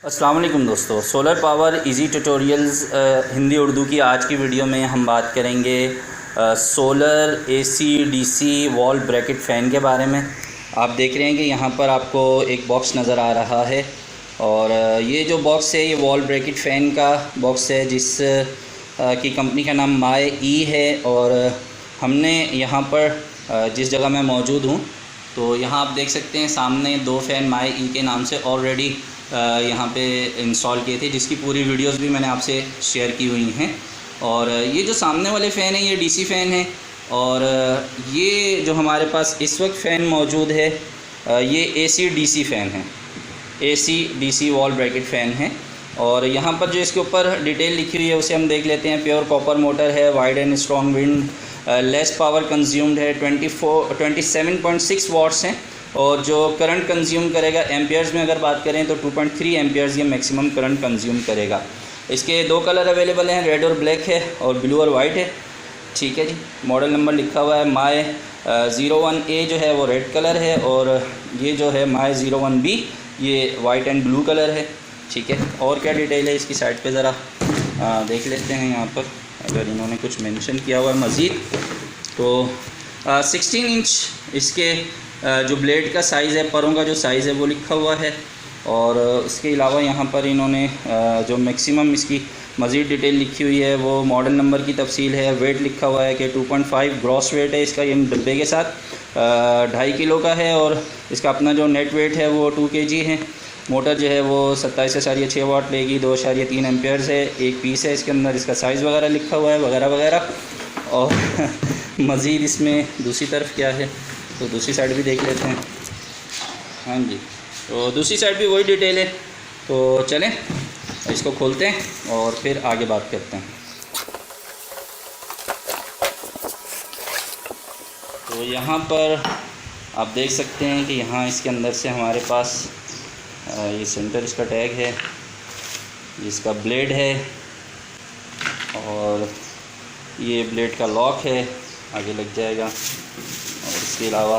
अस्सलाम वालेकुम दोस्तों, solar power easy tutorials Hindi Urdu की आज की वीडियो में हम बात करेंगे solar AC DC wall bracket fan के बारे में। आप देख रहे हैं कि यहाँ पर आपको एक बॉक्स नज़र आ रहा है और ये जो बॉक्स है ये वॉल ब्रैकेट फ़ैन का बॉक्स है जिस की कंपनी का नाम माय ई है। और हमने यहाँ पर जिस जगह मैं मौजूद हूँ तो यहाँ आप देख सकते हैं सामने दो फ़ैन माय ई के नाम से ऑलरेडी यहाँ पे इंस्टॉल किए थे, जिसकी पूरी वीडियोस भी मैंने आपसे शेयर की हुई हैं। और ये जो सामने वाले फ़ैन हैं ये डीसी फ़ैन है और ये जो हमारे पास इस वक्त फ़ैन मौजूद है ये एसी डीसी फ़ैन है, AC DC wall bracket fan है। और यहाँ पर जो इसके ऊपर डिटेल लिखी हुई है उसे हम देख लेते हैं। प्योर कॉपर मोटर है, wide and strong wind, less power consumed है, 27.6 वाट्स हैं। और जो करंट कंज्यूम करेगा एम्पियर्स में अगर बात करें तो 2.3 एम्पियर्स ये मैक्सिमम करंट कंज्यूम करेगा। इसके दो कलर अवेलेबल हैं, रेड और ब्लैक है और ब्लू और वाइट है। ठीक है जी, मॉडल नंबर लिखा हुआ है माय 01A जो है वो रेड कलर है और ये जो है माय 01B ये वाइट एंड ब्लू कलर है। ठीक है, और क्या डिटेल है इसकी साइड पे ज़रा देख लेते हैं। यहाँ पर अगर इन्होंने कुछ मेंशन किया हुआ है मज़ीद तो 16 इंच इसके जो ब्लेड का साइज़ है, परों का जो साइज़ है वो लिखा हुआ है। और उसके अलावा यहाँ पर इन्होंने जो मैक्सिमम इसकी मज़ीद डिटेल लिखी हुई है वो मॉडल नंबर की तफसील है। वेट लिखा हुआ है कि 2.5 ग्रॉस वेट है इसका, ये डब्बे के साथ 2.5 किलो का है। और इसका अपना जो नेट वेट है वो 2 kg है। मोटर जो है वो 27.6 वाट लेगी, 2.3 एम्पियर्स है, एक पीस है इसके अंदर। इसका साइज़ वगैरह लिखा हुआ है वगैरह वगैरह। और मज़ीद इसमें दूसरी तरफ क्या है तो दूसरी साइड भी देख लेते हैं। हाँ जी, तो दूसरी साइड भी वही डिटेल है। तो चलें इसको खोलते हैं और फिर आगे बात करते हैं। तो यहाँ पर आप देख सकते हैं कि यहाँ इसके अंदर से हमारे पास ये सेंटर इसका टैग है, इसका ब्लेड है और ये ब्लेड का लॉक है, आगे लग जाएगा। और इसके अलावा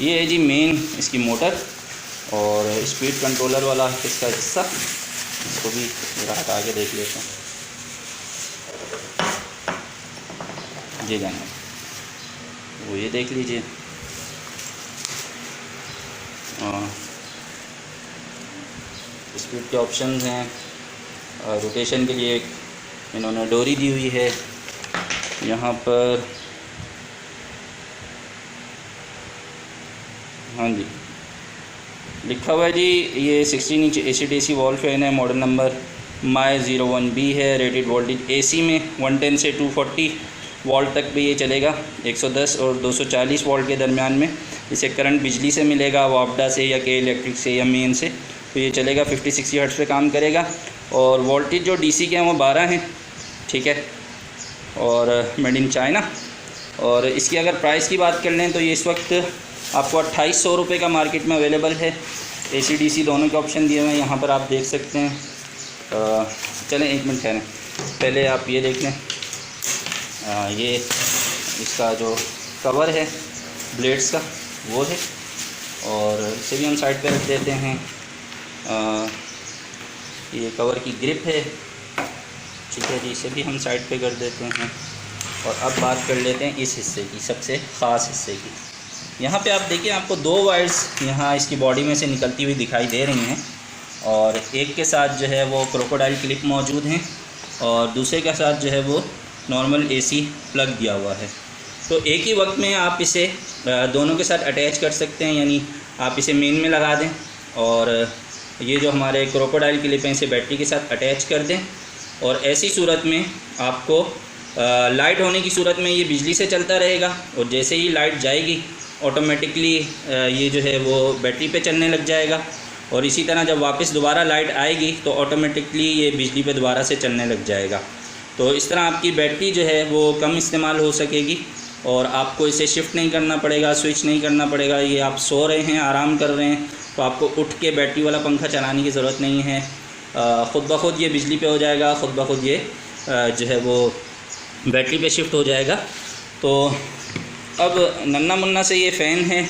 ये है जी मेन इसकी मोटर और स्पीड कंट्रोलर वाला इसका हिस्सा, इसको भी जरा आगे देख लेते हैं। जी जाना वो ये देख लीजिए। स्पीड के ऑप्शंस हैं, रोटेशन के लिए इन्होंने डोरी दी हुई है। यहाँ पर हाँ जी लिखा हुआ है जी ये 16 inch AC DC wall fan है, मॉडल नंबर माय 01B है। रेटेड वोल्टेज एसी में 110 से 240 वोल्ट तक भी ये चलेगा, 110 और 240 वोल्ट के दरमियान में। इसे करंट बिजली से मिलेगा, वापडा से या के इलेक्ट्रिक से या मेन से, तो ये चलेगा 50-60 हर्ट्ज़ पे काम करेगा। और वोल्टेज जो डीसी के हैं वो 12 हैं। ठीक है, और मेड इन चाइना। और इसकी अगर प्राइस की बात कर लें तो ये इस वक्त आपको 2800 रुपये का मार्केट में अवेलेबल है। एसी डीसी दोनों के ऑप्शन दिए हुए हैं, यहाँ पर आप देख सकते हैं। चलें एक मिनट ठहरें, पहले आप ये देख लें। ये इसका जो कवर है ब्लेड्स का वो है और इसे भी हम साइड पे रख देते हैं। ये कवर की ग्रिप है। ठीक है जी, इसे भी हम साइड पे कर देते हैं। और अब बात कर लेते हैं इस हिस्से की, सबसे ख़ास हिस्से की। यहाँ पे आप देखिए आपको दो वायर्स यहाँ इसकी बॉडी में से निकलती हुई दिखाई दे रही हैं और एक के साथ जो है वो क्रोकोडाइल क्लिप मौजूद हैं और दूसरे के साथ जो है वो नॉर्मल एसी प्लग दिया हुआ है। तो एक ही वक्त में आप इसे दोनों के साथ अटैच कर सकते हैं, यानी आप इसे मेन में लगा दें और ये जो हमारे क्रोकोडाइल क्लिप हैं इसे बैटरी के साथ अटैच कर दें। और ऐसी सूरत में आपको लाइट होने की सूरत में ये बिजली से चलता रहेगा और जैसे ही लाइट जाएगी ऑटोमेटिकली ये जो है वो बैटरी पे चलने लग जाएगा। और इसी तरह जब वापस दोबारा लाइट आएगी तो ऑटोमेटिकली ये बिजली पे दोबारा से चलने लग जाएगा। तो इस तरह आपकी बैटरी जो है वो कम इस्तेमाल हो सकेगी और आपको इसे शिफ्ट नहीं करना पड़ेगा, स्विच नहीं करना पड़ेगा। ये आप सो रहे हैं, आराम कर रहे हैं तो आपको उठ के बैटरी वाला पंखा चलाने की ज़रूरत नहीं है। ख़ुद ब खुद ये बिजली पे हो जाएगा, ख़ुद ब खुद ये जो है वो बैटरी पे शिफ्ट हो जाएगा। तो अब नन्ना मुन्ना से ये फ़ैन है,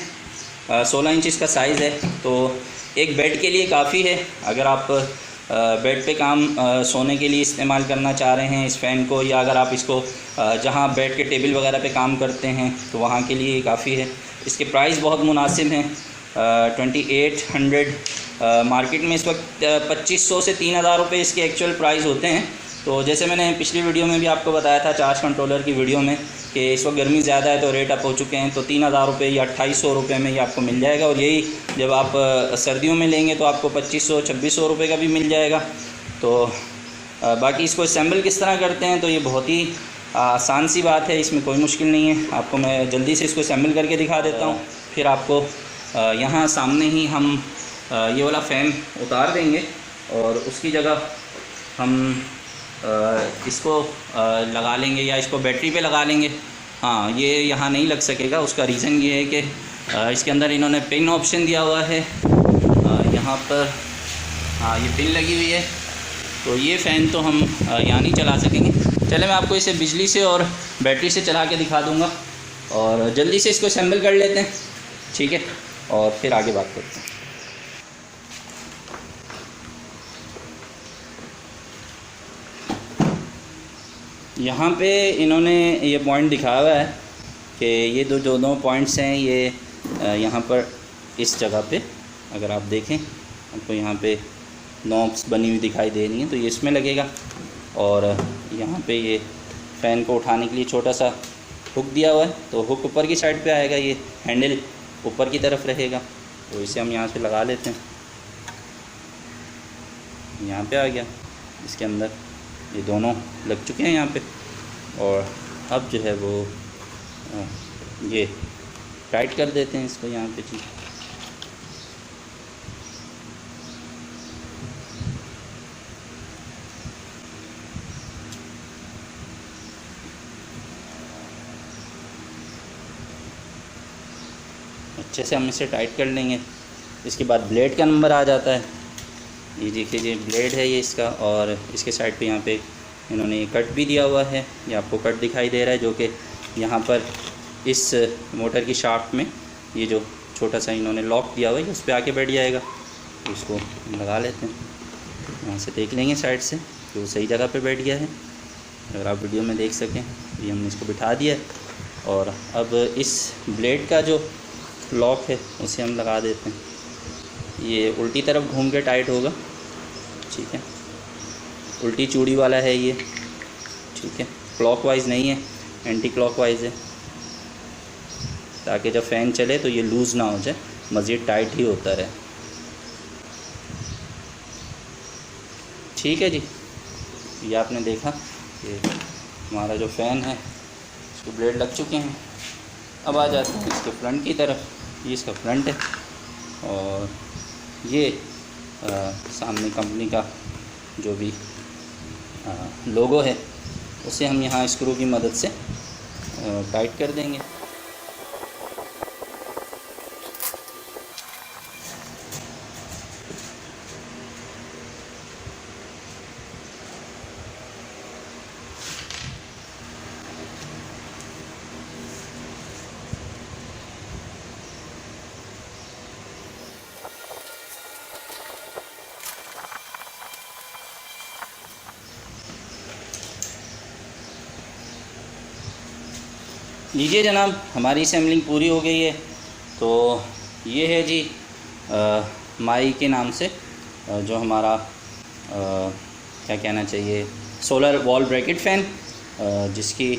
16 इंच इसका साइज़ है। तो एक बेड के लिए काफ़ी है। अगर आप बेड पे सोने के लिए इस्तेमाल करना चाह रहे हैं इस फ़ैन को, या अगर आप इसको जहाँ बैठ के टेबल वगैरह पे काम करते हैं तो वहाँ के लिए काफ़ी है। इसके प्राइस बहुत मुनासिब हैं, 2800 मार्केट में इस वक्त 2500 से 3000 रुपये इसके एक्चुअल प्राइस होते हैं। तो जैसे मैंने पिछली वीडियो में भी आपको बताया था, चार्ज कंट्रोलर की वीडियो में, कि इस वक्त गर्मी ज़्यादा है तो रेट अप हो चुके हैं, तो 3000 रुपये या 2800 रुपये में ये आपको मिल जाएगा। और यही जब आप सर्दियों में लेंगे तो आपको 2500-2600 रुपये का भी मिल जाएगा। तो बाकी इसको असेंबल किस तरह करते हैं, तो ये बहुत ही आसान सी बात है, इसमें कोई मुश्किल नहीं है। आपको मैं जल्दी से इसको असेंबल करके दिखा देता हूँ। फिर आपको यहाँ सामने ही हम ये वाला फ़ैन उतार देंगे और उसकी जगह हम इसको लगा लेंगे, या इसको बैटरी पे लगा लेंगे। हाँ, ये यहाँ नहीं लग सकेगा। उसका रीज़न ये है कि इसके अंदर इन्होंने पिन ऑप्शन दिया हुआ है, यहाँ पर हाँ ये पिन लगी हुई है, तो ये फ़ैन तो हम यहाँ नहीं चला सकेंगे। चले मैं आपको इसे बिजली से और बैटरी से चला के दिखा दूँगा, और जल्दी से इसको असेंबल कर लेते हैं, ठीक है, और फिर आगे बात करते हैं। यहाँ पे इन्होंने ये पॉइंट दिखाया हुआ है कि ये जो दो पॉइंट्स हैं, ये यहाँ पर इस जगह पे अगर आप देखें, आपको यहाँ पे नॉब्स बनी हुई दिखाई दे रही हैं, तो ये इसमें लगेगा। और यहाँ पे ये फ़ैन को उठाने के लिए छोटा सा हुक दिया हुआ है, तो हुक ऊपर की साइड पे आएगा, ये हैंडल ऊपर की तरफ रहेगा। तो इसे हम यहाँ से लगा लेते हैं, यहाँ पे आ गया। इसके अंदर ये दोनों लग चुके हैं यहाँ पे, और अब जो है वो ये टाइट कर देते हैं इसको यहाँ पे। जी, अच्छे से हम इसे टाइट कर लेंगे। इसके बाद ब्लेड का नंबर आ जाता है, ये देखिए, ये ब्लेड है ये इसका, और इसके साइड पे यहाँ पे इन्होंने कट भी दिया हुआ है। ये आपको कट दिखाई दे रहा है, जो कि यहाँ पर इस मोटर की शाफ्ट में ये जो छोटा सा इन्होंने लॉक दिया हुआ है, उस पर आके बैठ जाएगा। तो इसको लगा लेते हैं, यहाँ से देख लेंगे साइड से कि वो सही जगह पे बैठ गया है। अगर आप वीडियो में देख सकें, ये हमने इसको बिठा दिया है। और अब इस ब्लेड का जो लॉक है उसे हम लगा देते हैं। ये उल्टी तरफ घूम के टाइट होगा, ठीक है, उल्टी चूड़ी वाला है ये, ठीक है, क्लॉकवाइज नहीं है, एंटी क्लॉकवाइज है, ताकि जब फ़ैन चले तो ये लूज़ ना हो जाए, मज़ीद टाइट ही होता रहे। ठीक है जी, ये आपने देखा कि हमारा जो फ़ैन है इसको ब्लेड लग चुके हैं। अब आ जाते हैं इसके फ्रंट की तरफ। ये इसका फ्रंट है, और ये सामने कंपनी का जो भी लोगो है उसे हम यहाँ स्क्रू की मदद से टाइट कर देंगे। लीजिए जनाब, हमारी असेंबलिंग पूरी हो गई है। तो ये है जी माई के नाम से जो हमारा क्या कहना चाहिए, सोलर वॉल ब्रैकेट फ़ैन, जिसकी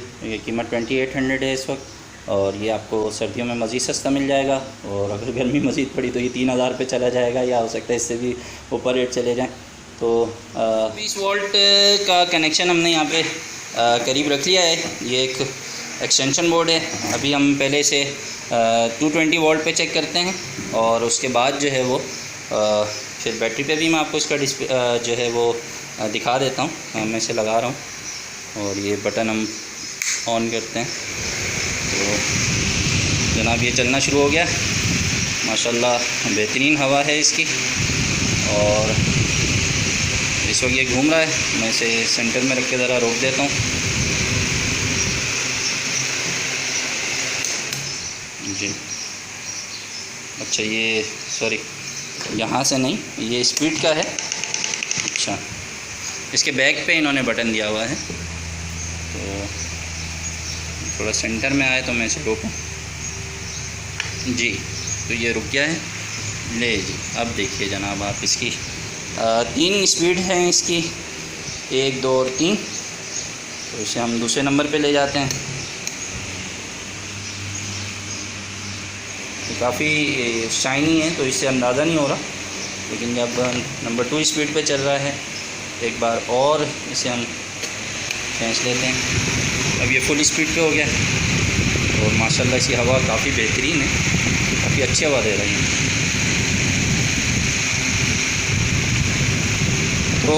कीमत 2800 है इस वक्त। और ये आपको सर्दियों में मज़ीद सस्ता मिल जाएगा, और अगर गर्मी मज़ीद पड़ी तो ये 3000 पे चला जाएगा, या हो सकता है इससे भी ऊपर रेट चले जाएँ। तो 20 वोल्ट का कनेक्शन हमने यहाँ पे करीब रख लिया है। ये एक एक्सटेंशन बोर्ड है। अभी हम पहले से 220 वोल्ट पे चेक करते हैं, और उसके बाद जो है वो फिर बैटरी पे भी मैं आपको इसका डिस्प्ले जो है वो दिखा देता हूँ। मैं इसे लगा रहा हूँ, और ये बटन हम ऑन करते हैं तो जनाब ये चलना शुरू हो गया। माशाल्लाह बेहतरीन हवा है इसकी, और इस वक्त ये घूम रहा है। मैं इसे सेंटर में रख के ज़रा रोक देता हूँ जी। अच्छा, ये सॉरी यहाँ से नहीं, ये स्पीड का है। अच्छा, इसके बैक पे इन्होंने बटन दिया हुआ है, तो थोड़ा सेंटर में आए तो मैं इसे रोकूँ जी, तो ये रुक गया है। ले जी, अब देखिए जनाब आप, इसकी 3 स्पीड हैं इसकी, 1 2 और 3। तो इसे हम दूसरे नंबर पे ले जाते हैं। तो काफ़ी शाइनी है तो इससे अंदाज़ा नहीं हो रहा, लेकिन जब नंबर 2 स्पीड पे चल रहा है, एक बार और इसे हम खींच लेते हैं। अब ये फुल स्पीड पे हो गया और माशाल्लाह इसकी हवा काफ़ी बेहतरीन है, काफ़ी अच्छी हवा दे रही है। तो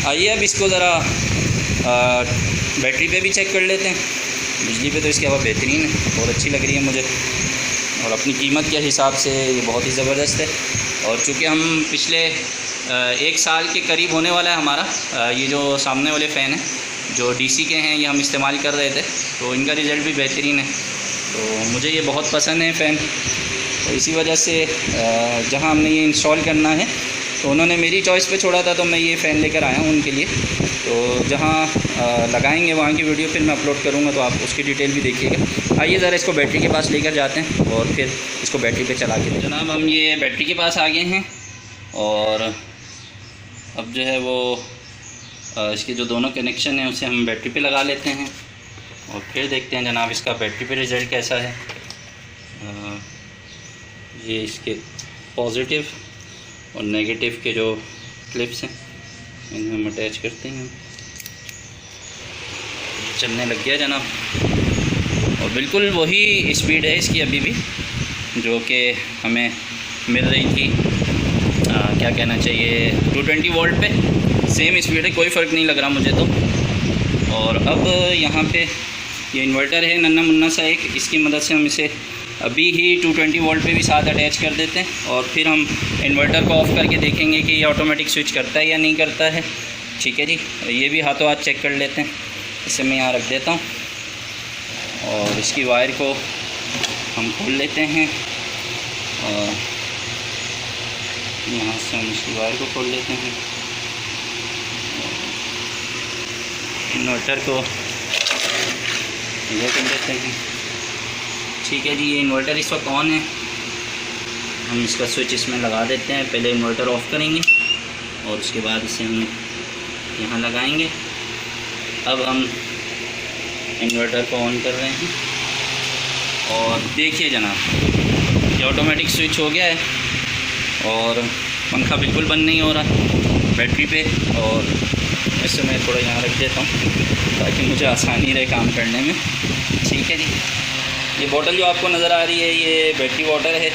आइए अब इसको ज़रा बैटरी पे भी चेक कर लेते हैं। बिजली पे तो इसकी हवा बेहतरीन है, बहुत अच्छी लग रही है मुझे, और अपनी कीमत के हिसाब से ये बहुत ही ज़बरदस्त है। और चूँकि हम पिछले 1 साल के करीब होने वाला है हमारा ये जो सामने वाले फ़ैन हैं जो डीसी के हैं, ये हम इस्तेमाल कर रहे थे, तो इनका रिज़ल्ट भी बेहतरीन है। तो मुझे ये बहुत पसंद है फ़ैन, तो इसी वजह से जहाँ हमने ये इंस्टॉल करना है तो उन्होंने मेरी चॉइस पे छोड़ा था, तो मैं ये फ़ैन लेकर आया हूँ उनके लिए। तो जहाँ लगाएंगे वहाँ की वीडियो फिर मैं अपलोड करूँगा, तो आप उसकी डिटेल भी देखिएगा। आइए ज़रा इसको बैटरी के पास लेकर जाते हैं और फिर इसको बैटरी पे चला के। जनाब हम ये बैटरी के पास आ गए हैं और अब जो है वो इसके जो दोनों कनेक्शन हैं उसे हम बैटरी पे लगा लेते हैं और फिर देखते हैं जनाब इसका बैटरी पे रिज़ल्ट कैसा है। ये इसके पॉजिटिव और नेगेटिव के जो क्लिप्स हैं इन्हें हम अटैच करते हैं। चलने लग गया जनाब, और बिल्कुल वही स्पीड है इसकी अभी भी जो कि हमें मिल रही थी, क्या कहना चाहिए, 220 वोल्ट पे सेम स्पीड है, कोई फ़र्क नहीं लग रहा मुझे तो। और अब यहाँ पे ये इन्वर्टर है नन्ना मुन्ना सा एक, इसकी मदद से हम इसे अभी ही 220 वोल्ट पे भी साथ अटैच कर देते हैं और फिर हम इन्वर्टर को ऑफ़ करके देखेंगे कि ये ऑटोमेटिक स्विच करता है या नहीं करता है। ठीक है जी, ये भी हाथों हाथ चेक कर लेते हैं। इसे मैं यहाँ रख देता हूँ और इसकी वायर को हम खोल लेते हैं और यहाँ से हम इसकी वायर को खोल लेते हैं, इन्वर्टर को ये कर लेते हैं। ठीक है जी, ये इन्वर्टर इस वक्त ऑन है, हम इसका स्विच इसमें लगा देते हैं। पहले इन्वर्टर ऑफ़ करेंगे और उसके बाद इसे हम यहाँ लगाएंगे। अब हम इन्वर्टर को ऑन कर रहे हैं और देखिए जनाब ये ऑटोमेटिक स्विच हो गया है और पंखा बिल्कुल बंद नहीं हो रहा बैटरी पे। और इसे मैं थोड़ा यहाँ रख देता हूँ ताकि मुझे आसानी रहे काम करने में। ठीक है जी, ये बोतल जो आपको नज़र आ रही है ये बैटरी वाटर है,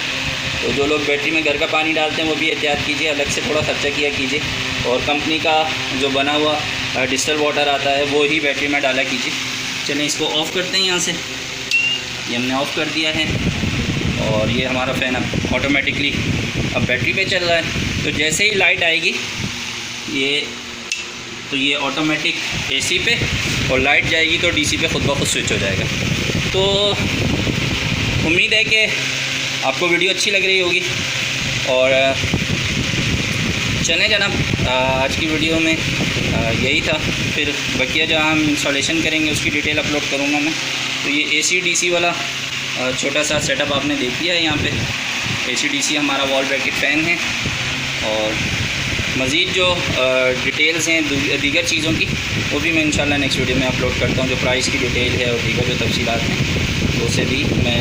तो जो लोग बैटरी में घर का पानी डालते हैं वो भी एहतियात कीजिए, अलग से थोड़ा ख़र्चा किया कीजिए, और कंपनी का जो बना हुआ डिस्टिल वाटर आता है वो ही बैटरी में डाला कीजिए। चलें इसको ऑफ़ करते हैं यहाँ से, ये हमने ऑफ़ कर दिया है और ये हमारा फ़ैन अब ऑटोमेटिकली अब बैटरी पे चल रहा है। तो जैसे ही लाइट आएगी ये ऑटोमेटिक एसी पे, और लाइट जाएगी तो डीसी पे खुद ब खुद स्विच हो जाएगा। तो उम्मीद है कि आपको वीडियो अच्छी लग रही होगी। और चलें जनाब, आज की वीडियो में यही था। फिर बकिया जहाँ हम इंस्टॉलेशन करेंगे उसकी डिटेल अपलोड करूँगा मैं। तो ये AC DC वाला छोटा सा सेटअप आपने देख लिया है। यहाँ पे AC DC हमारा वॉल ब्रैकेट फ़ैन है, और मज़ीद जो डिटेल्स हैं दीगर चीज़ों की वो भी मैं इंशाल्लाह नेक्स्ट वीडियो में अपलोड करता हूँ। जो प्राइस की डिटेल है और दीगर जो तफसीलात हैं उसे भी मैं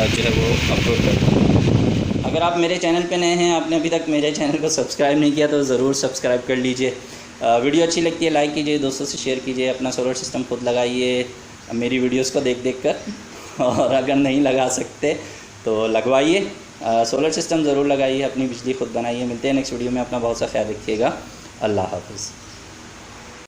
जो है वो अपलोड करता हूँ। अगर आप मेरे चैनल पे नए हैं, आपने अभी तक मेरे चैनल को सब्सक्राइब नहीं किया तो ज़रूर सब्सक्राइब कर लीजिए। वीडियो अच्छी लगती है लाइक कीजिए, दोस्तों से शेयर कीजिए, अपना सोलर सिस्टम खुद लगाइए मेरी वीडियोस को देख कर, और अगर नहीं लगा सकते तो लगवाइए। सोलर सिस्टम ज़रूर लगाइए, अपनी बिजली खुद बनाइए। मिलते हैं नेक्स्ट वीडियो में, अपना बहुत सा ख्याल रखिएगा। अल्लाह हाफ़िज़।